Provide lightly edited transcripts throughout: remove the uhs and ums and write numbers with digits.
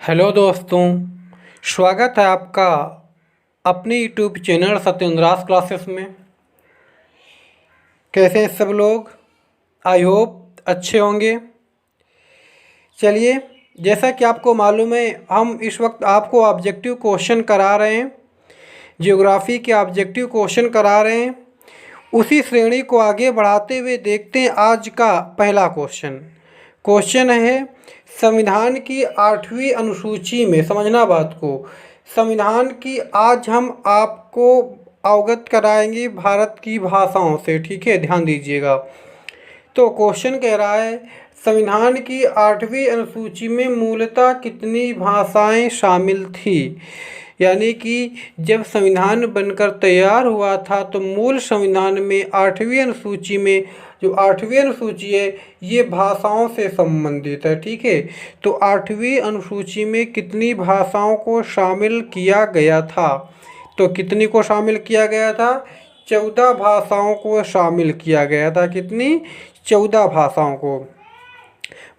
Hello दोस्तों, स्वागत है आपका अपनी यूट्यूब चैनल सत्येंद्रास क्लासेस में। कैसे हैं सब लोग? आई होप अच्छे होंगे। चलिए, जैसा कि आपको मालूम है, हम इस वक्त आपको ऑब्जेक्टिव क्वेश्चन करा रहे हैं, ज्योग्राफी के ऑब्जेक्टिव क्वेश्चन करा रहे हैं। उसी श्रेणी को आगे बढ़ाते हुए देखते हैं आज का पहला क्वेश्चन है संविधान की 8वीं अनुसूची में। समझना बात को, संविधान की आज हम आपको अवगत कराएंगे भारत की भाषाओं से। ठीक है, ध्यान दीजिएगा। तो क्वेश्चन कह रहा है संविधान की 8वीं अनुसूची में मूलतः कितनी भाषाएं शामिल थी। यानी कि जब संविधान बनकर तैयार हुआ था तो मूल संविधान में 8वीं अनुसूची में, जो 8वीं अनुसूची है ये भाषाओं से संबंधित है। ठीक है, तो 8वीं अनुसूची में कितनी भाषाओं को शामिल किया गया था? तो कितनी को शामिल किया गया था? 14 भाषाओं को शामिल किया गया था। कितनी? 14 भाषाओं को।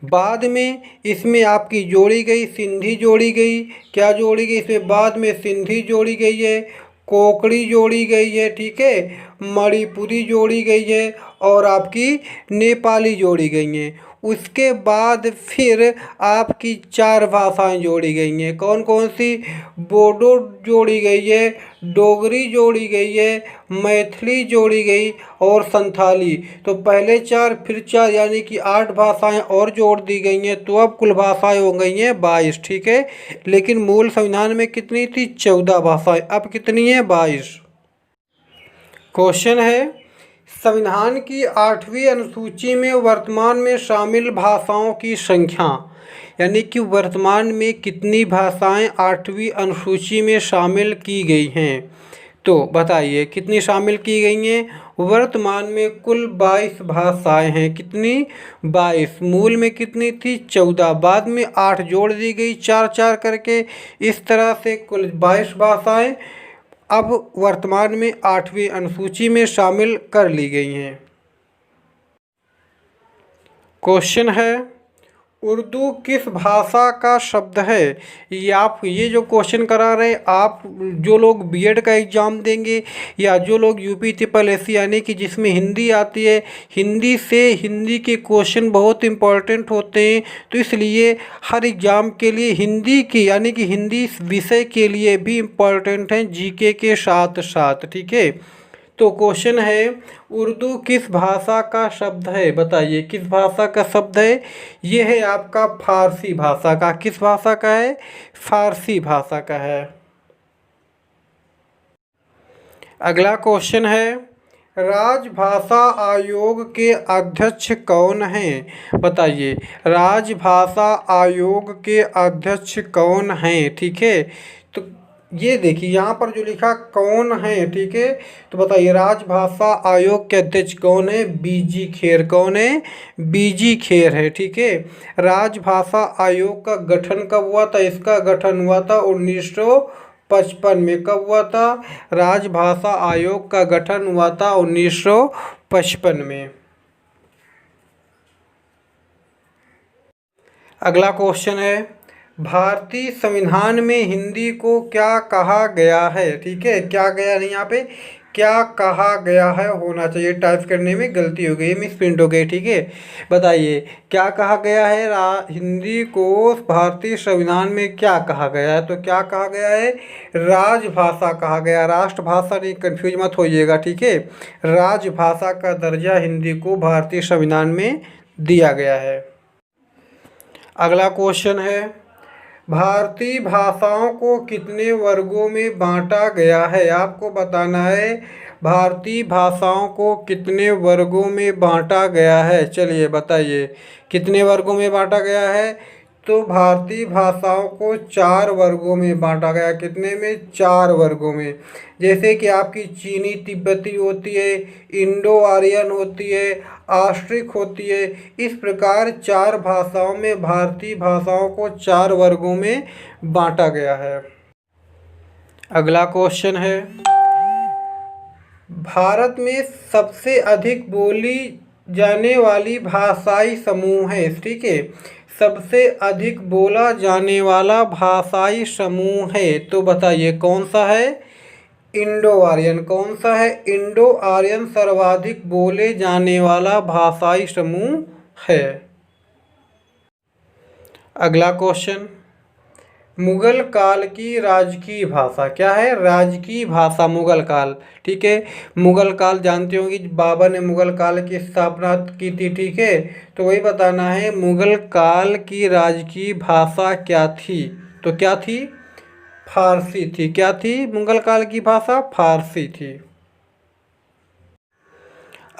बाद में इसमें आपकी जोड़ी गई सिंधी जोड़ी गई। क्या जोड़ी गई इसमें? बाद में सिंधी जोड़ी गई है, कोंकणी जोड़ी गई है, ठीक है, मणिपुरी जोड़ी गई है और आपकी नेपाली जोड़ी गई हैं। उसके बाद फिर आपकी 4 भाषाएं जोड़ी गई हैं। कौन कौन सी? बोडो जोड़ी गई है, डोगरी जोड़ी गई है, मैथिली जोड़ी गई और संथाली। तो पहले 4 फिर 4 यानी कि 8 भाषाएं और जोड़ दी गई हैं। तो अब कुल भाषाएं हो गई हैं 22। ठीक है, लेकिन मूल संविधान में कितनी थी? 14 भाषाएं। अब कितनी है? 22। क्वेश्चन है संविधान की 8वीं अनुसूची में वर्तमान में शामिल भाषाओं की संख्या। यानी कि वर्तमान में कितनी भाषाएं 8वीं अनुसूची में शामिल की गई हैं? तो बताइए कितनी शामिल की गई हैं? वर्तमान में कुल 22 भाषाएं हैं। कितनी? 22। मूल में कितनी थी? 14। बाद में 8 जोड़ दी गई 4-4 करके। इस तरह से कुल 22 भाषाएं अब वर्तमान में 8वीं अनुसूची में शामिल कर ली गई हैं। क्वेश्चन है उर्दू किस भाषा का शब्द है? ये जो क्वेश्चन करा रहे आप, जो लोग बीएड का एग्ज़ाम देंगे या जो लोग यूपी ट्रिपल एससी यानी कि जिसमें हिंदी आती है, हिंदी के क्वेश्चन बहुत इंपॉर्टेंट होते हैं। तो इसलिए हर एग्ज़ाम के लिए हिंदी की यानी कि हिंदी विषय के लिए भी इम्पॉर्टेंट हैं जीके के साथ साथ। ठीक है, तो क्वेश्चन है उर्दू किस भाषा का शब्द है? बताइए किस भाषा का शब्द है? ये है आपका फारसी भाषा का। किस भाषा का है? फारसी भाषा का है। अगला क्वेश्चन है राजभाषा आयोग के अध्यक्ष कौन हैं? बताइए राजभाषा आयोग के अध्यक्ष कौन हैं? ठीक है, तो ये देखिए यहाँ पर जो लिखा कौन है, ठीक है, तो बताइए राजभाषा आयोग के अध्यक्ष कौन है? बीजी खेर। कौन है? बीजी खेर है। ठीक है, राजभाषा आयोग का गठन कब हुआ था? इसका गठन हुआ था 1955 में। कब हुआ था? राजभाषा आयोग का गठन हुआ था 1955 में। अगला क्वेश्चन है भारतीय संविधान में हिंदी को क्या कहा गया है? ठीक है, क्या गया नहीं, यहाँ पे क्या कहा गया है होना चाहिए। टाइप करने में गलती हो गई, मिस प्रिंट हो गई। ठीक है, बताइए क्या कहा गया है? हिंदी को भारतीय संविधान में क्या कहा गया है? तो क्या कहा गया है? राजभाषा कहा गया। राष्ट्रभाषा नहीं, कंफ्यूज मत होइएगा। ठीक है, राजभाषा का दर्जा हिंदी को भारतीय संविधान में दिया गया है। अगला क्वेश्चन है भारतीय भाषाओं को कितने वर्गों में बांटा गया है? आपको बताना है भारतीय भाषाओं को कितने वर्गों में बांटा गया है। चलिए बताइए कितने वर्गों में बांटा गया है? तो भारतीय भाषाओं को 4 वर्गों में बांटा गया। कितने में? 4 वर्गों में। जैसे कि आपकी चीनी तिब्बती होती है, इंडो आर्यन होती है, ऑस्ट्रिक होती है। इस प्रकार 4 भाषाओं में भारतीय भाषाओं को 4 वर्गों में बांटा गया है। अगला क्वेश्चन है भारत में सबसे अधिक बोली जाने वाली भाषाई समूह है। ठीक है, सबसे अधिक बोला जाने वाला भाषाई समूह है? तो बताइए कौन सा है? Indo Aryan. कौन सा है? इंडो आर्यन सर्वाधिक बोले जाने वाला भाषाई समूह है। अगला क्वेश्चन, मुगल काल की राजकीय भाषा क्या है? राजकीय भाषा मुगल काल। ठीक है, मुगल काल जानते होंगे बाबर ने मुगल काल की स्थापना की थी। ठीक है, तो वही बताना है मुगल काल की राजकीय भाषा क्या थी? तो क्या थी? फारसी थी। क्या थी मुगल काल की भाषा? फारसी थी।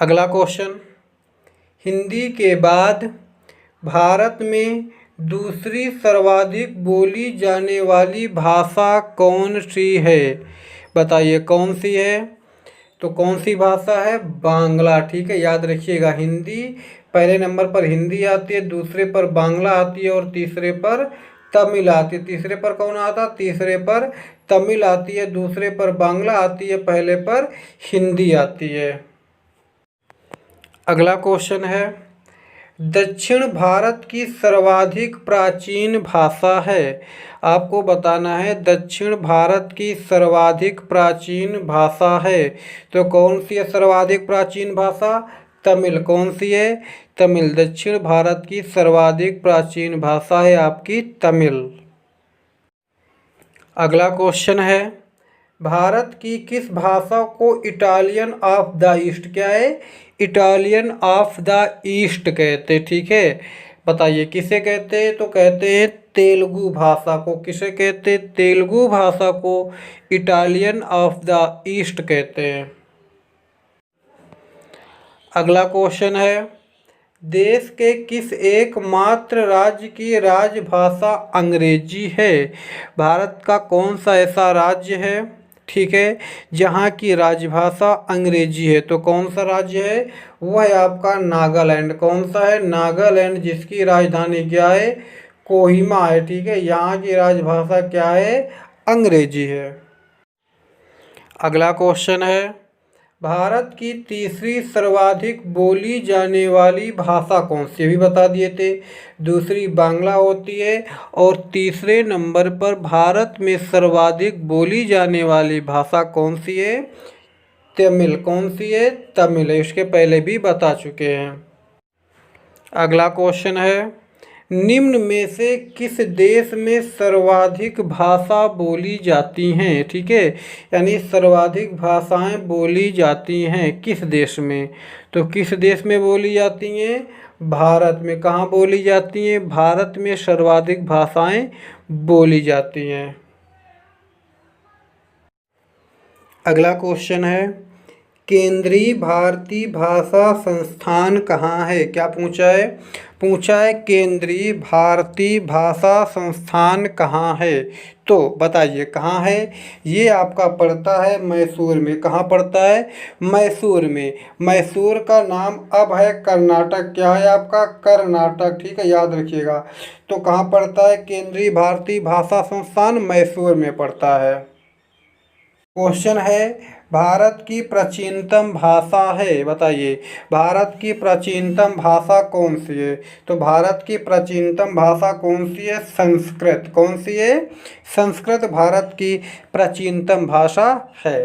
अगला क्वेश्चन, हिंदी के बाद भारत में दूसरी सर्वाधिक बोली जाने वाली भाषा कौन सी है? बताइए कौन सी है? तो कौन सी भाषा है? बांग्ला। ठीक है, याद रखिएगा, हिंदी पहले नंबर पर हिंदी आती है, दूसरे पर बांग्ला आती है और तीसरे पर तमिल आती है। तीसरे पर कौन आता? तीसरे पर तमिल आती है, दूसरे पर बांग्ला आती है, पहले पर हिंदी आती है। अगला क्वेश्चन है, दक्षिण भारत की सर्वाधिक प्राचीन भाषा है। आपको बताना है दक्षिण भारत की सर्वाधिक प्राचीन भाषा है। तो कौन सी है सर्वाधिक प्राचीन भाषा? तमिल। कौन सी है? तमिल। दक्षिण भारत की सर्वाधिक प्राचीन भाषा है आपकी तमिल। अगला क्वेश्चन है, भारत की किस भाषा को इटालियन ऑफ द ईस्ट क्या है? इटालियन ऑफ द ईस्ट कहते। ठीक है, बताइए किसे कहते हैं? तो कहते हैं तेलुगु भाषा को। किसे कहते हैं? तेलुगु भाषा को इटालियन ऑफ द ईस्ट कहते हैं। अगला क्वेश्चन है, देश के किस एकमात्र राज्य की राजभाषा अंग्रेजी है? भारत का कौन सा ऐसा राज्य है, ठीक है, जहाँ की राजभाषा अंग्रेजी है? तो कौन सा राज्य है? वो है आपका नागालैंड। कौन सा है? नागालैंड, जिसकी राजधानी क्या है? कोहिमा है। ठीक है, यहाँ की राजभाषा क्या है? अंग्रेजी है। अगला क्वेश्चन है, भारत की तीसरी सर्वाधिक बोली जाने वाली भाषा कौन सी? भी बता दिए थे, दूसरी बांग्ला होती है और तीसरे नंबर पर भारत में सर्वाधिक बोली जाने वाली भाषा कौन सी है? तमिल। कौन सी है? तमिल है, इसके पहले भी बता चुके हैं। अगला क्वेश्चन है, निम्न में से किस देश में सर्वाधिक भाषा बोली जाती हैं? ठीक है, यानी सर्वाधिक भाषाएं बोली जाती हैं किस देश में? तो किस देश में बोली जाती हैं? भारत में। कहाँ बोली जाती हैं? भारत में सर्वाधिक भाषाएं बोली जाती हैं। अगला क्वेश्चन है, केंद्रीय भारतीय भाषा संस्थान कहाँ है? क्या पूछा है? पूछा है केंद्रीय भारतीय भाषा संस्थान कहाँ है? तो बताइए कहाँ है? ये आपका पड़ता है मैसूर में। कहाँ पड़ता है? मैसूर में। मैसूर का नाम अब है कर्नाटक। क्या है आपका? कर्नाटक। ठीक है, याद रखिएगा। तो कहाँ पड़ता है केंद्रीय भारतीय भाषा संस्थान? मैसूर में पड़ता है। क्वेश्चन है, भारत की प्राचीनतम भाषा है, बताइए भारत की प्राचीनतम भाषा कौन सी है? तो भारत की प्राचीनतम भाषा कौन सी है? संस्कृत। कौन सी है? संस्कृत भारत की प्राचीनतम भाषा है।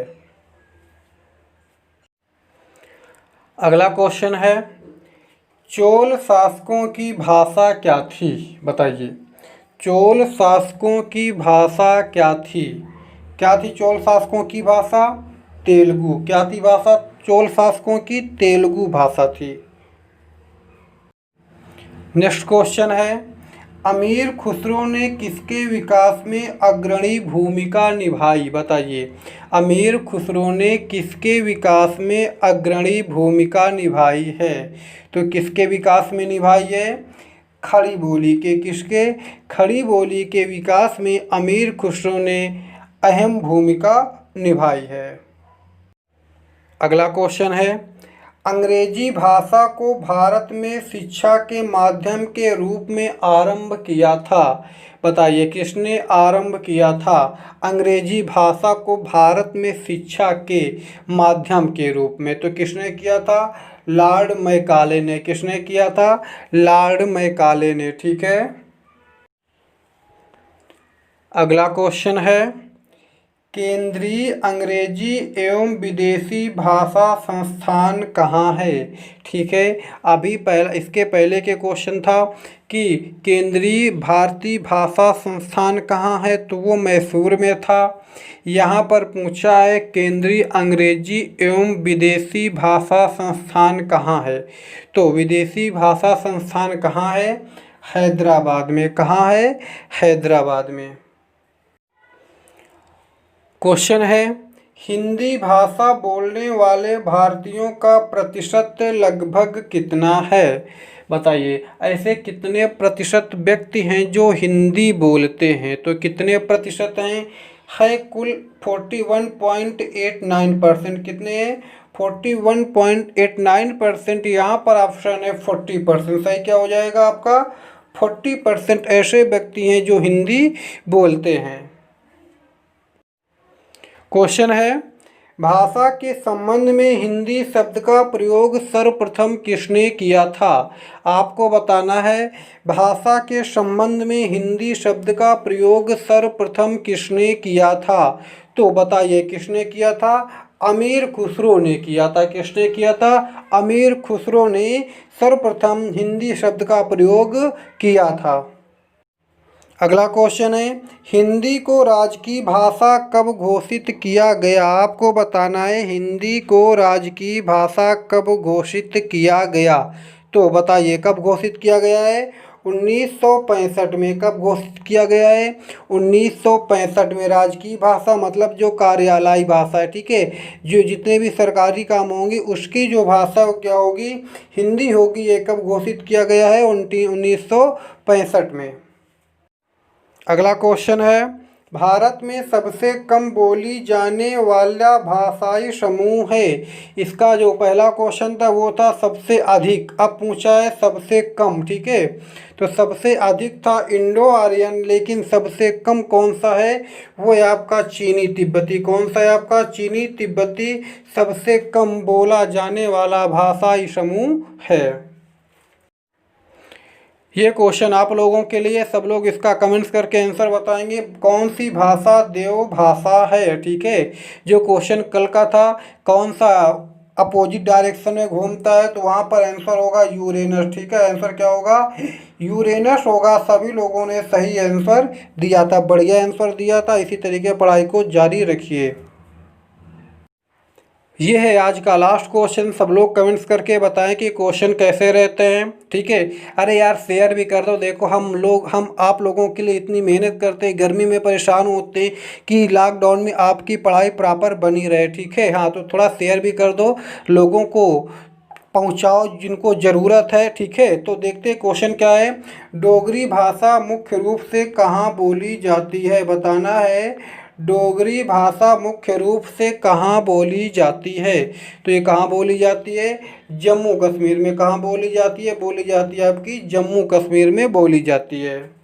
अगला क्वेश्चन है, चोल शासकों की भाषा क्या थी? बताइए चोल शासकों की भाषा क्या थी? क्या थी चोल शासकों की भाषा? तेलुगु। क्या थी भाषा चोल शासकों की? तेलुगु भाषा थी। नेक्स्ट क्वेश्चन है, अमीर खुसरो ने किसके विकास में अग्रणी भूमिका निभाई? बताइए अमीर खुसरो ने किसके विकास में अग्रणी भूमिका निभाई है? तो किसके विकास में निभाई है? खड़ी बोली के। किसके? खड़ी बोली के विकास में अमीर खुसरो ने अहम भूमिका निभाई है। अगला क्वेश्चन है, अंग्रेजी भाषा को भारत में शिक्षा के माध्यम के रूप में आरंभ किया था? बताइए किसने आरंभ किया था अंग्रेजी भाषा को भारत में शिक्षा के माध्यम के रूप में? तो किसने किया था? लॉर्ड मैकाले ने। किसने किया था? लॉर्ड मैकाले ने। ठीक है। अगला क्वेश्चन है, केंद्रीय अंग्रेजी एवं विदेशी भाषा संस्थान कहाँ है? ठीक है। अभी इसके पहले के क्वेश्चन था कि केंद्रीय भारतीय भाषा संस्थान कहाँ है, तो वो मैसूर में था। यहाँ पर पूछा है केंद्रीय अंग्रेजी एवं विदेशी भाषा संस्थान कहाँ है, तो विदेशी भाषा संस्थान कहाँ है? हैदराबाद में। कहाँ है? हैदराबाद में। क्वेश्चन है, हिंदी भाषा बोलने वाले भारतीयों का प्रतिशत लगभग कितना है? बताइए ऐसे कितने प्रतिशत व्यक्ति हैं जो हिंदी बोलते हैं, तो कितने प्रतिशत हैं? है कुल 41.89%। कितने हैं? 41.89%। यहाँ पर ऑप्शन है 40%। सही क्या हो जाएगा आपका? 40% ऐसे व्यक्ति हैं जो हिंदी बोलते हैं। क्वेश्चन है, भाषा के संबंध में हिंदी शब्द का प्रयोग सर्वप्रथम किसने किया था? आपको बताना है भाषा के संबंध में हिंदी शब्द का प्रयोग सर्वप्रथम किसने किया था? तो बताइए किसने किया था? अमीर खुसरो ने किया था। किसने किया था? अमीर खुसरो ने सर्वप्रथम हिंदी शब्द का प्रयोग किया था। अगला क्वेश्चन है, हिंदी को राजकीय भाषा कब घोषित किया गया? आपको बताना है हिंदी को राजकीय भाषा कब घोषित किया गया, तो बताइए कब घोषित किया गया है? 1965 में। कब घोषित किया गया है? 1965 में। राजकीय भाषा मतलब जो कार्यालयी भाषा है, ठीक है, जो जितने भी सरकारी काम होंगे उसकी जो भाषा क्या होगी? हिंदी होगी। ये कब घोषित किया गया है? 1965 में। अगला क्वेश्चन है, भारत में सबसे कम बोली जाने वाला भाषाई समूह है? इसका जो पहला क्वेश्चन था वो था सबसे अधिक, अब पूछा है सबसे कम। ठीक है, तो सबसे अधिक था इंडो आर्यन, लेकिन सबसे कम कौन सा है? वो है आपका चीनी तिब्बती। कौन सा है आपका? चीनी तिब्बती सबसे कम बोला जाने वाला भाषाई समूह है। ये क्वेश्चन आप लोगों के लिए, सब लोग इसका कमेंट्स करके आंसर बताएंगे कौन सी भाषा देव भाषा है। ठीक है, जो क्वेश्चन कल का था कौन सा अपोजिट डायरेक्शन में घूमता है, तो वहाँ पर आंसर होगा यूरेनस। ठीक है, आंसर क्या होगा? यूरेनस होगा। सभी लोगों ने सही आंसर दिया था, बढ़िया आंसर दिया था। इसी तरीके पढ़ाई को जारी रखिए। ये है आज का लास्ट क्वेश्चन। सब लोग कमेंट्स करके बताएं कि क्वेश्चन कैसे रहते हैं। ठीक है, अरे यार शेयर भी कर दो। देखो हम आप लोगों के लिए इतनी मेहनत करते हैं, गर्मी में परेशान होते हैं कि लॉकडाउन में आपकी पढ़ाई प्रॉपर बनी रहे। ठीक है, हाँ, तो थोड़ा शेयर भी कर दो, लोगों को पहुंचाओ जिनको ज़रूरत है। ठीक है, तो देखते हैं क्वेश्चन क्या है। डोगरी भाषा मुख्य रूप से कहाँ बोली जाती है? बताना है डोगरी भाषा मुख्य रूप से कहाँ बोली जाती है, तो ये कहाँ बोली जाती है? जम्मू कश्मीर में। कहाँ बोली जाती है? बोली जाती है आपकी जम्मू कश्मीर में बोली जाती है।